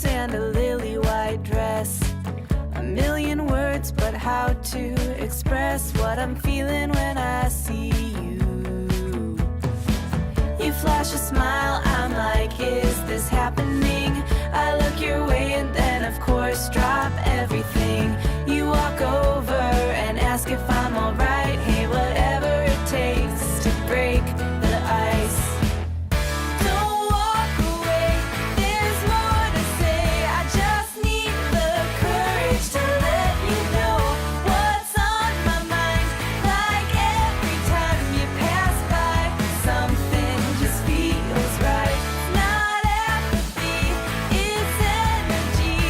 boots and a lily white dress. A million words, but how to express what I'm feeling when I see you. You flash a smile, I'm like, is this happening? I look your way and then of course drop everything. You walk over and ask if I'm alright. Hey, whatever it takes to break the ice. Don't walk away, there's more to say. I just need the courage to let you know what's on my mind. Like every time you pass by, something just feels right. Not apathy, it's energy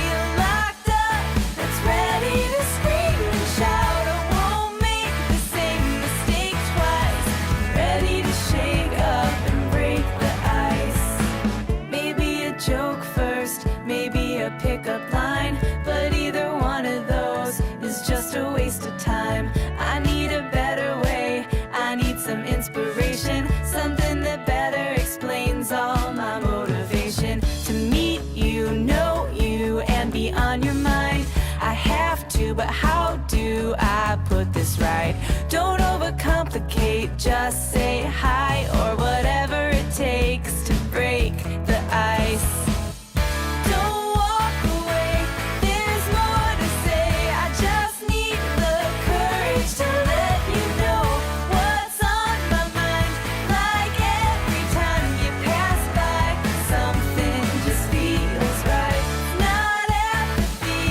locked up that's ready to scream and shout. I won't make the same mistake twice. Ready to shake up and break the ice. Maybe a joke first, maybe a pickup line, but either one of those is just a waste of time. I need a better way, I need some inspiration, something that better explains all my motivation. To meet you, know you, and be on your mind. I have to, but how do I put this right? Don't overcomplicate, just say hi or whatever it takes to break the ice. Don't walk away, there's more to say. I just need the courage to let you know what's on my mind. Like every time you pass by, something just feels right. Not apathy,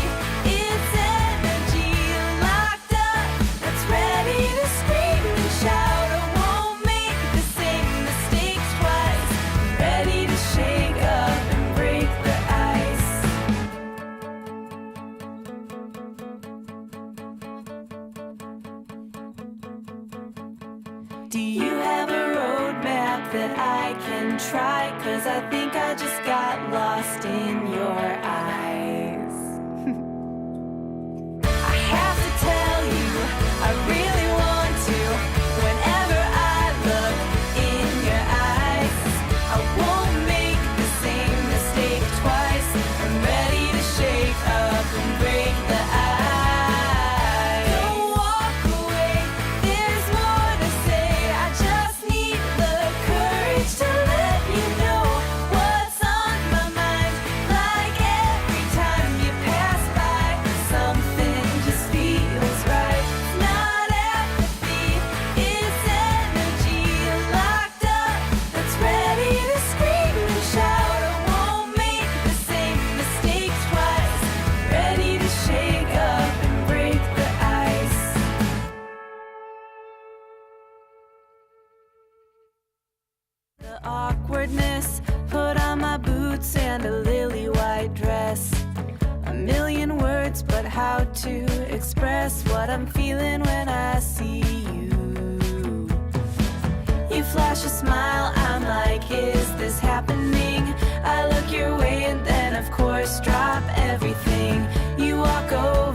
it's energy locked up that's ready to scream and shout. I won't make the same mistake twice. Ready to shake up and break the ice. Do you have a roadmap that I can try? 'Cause I think I just got lost in your eyes. I have to tell you, I really want to. Whenever I look in your eyes, I won't make the same mistake twice. I'm ready to shake up and break the ice. Don't walk away, there's more to say. I just need the courage to let you know what's on my mind. Like every time you pass by, something just feels right. Not apathy, it's energy locked up that's ready to scream and shout. I won't make the same mistake twice. Ready to shake up and break the ice. The awkwardness, put on my boots and a lily white dress. A million words, but how to express what I'm feeling when I see you. You flash a smile, I'm like, is this happening? I look your way and then of course drop everything. You walk over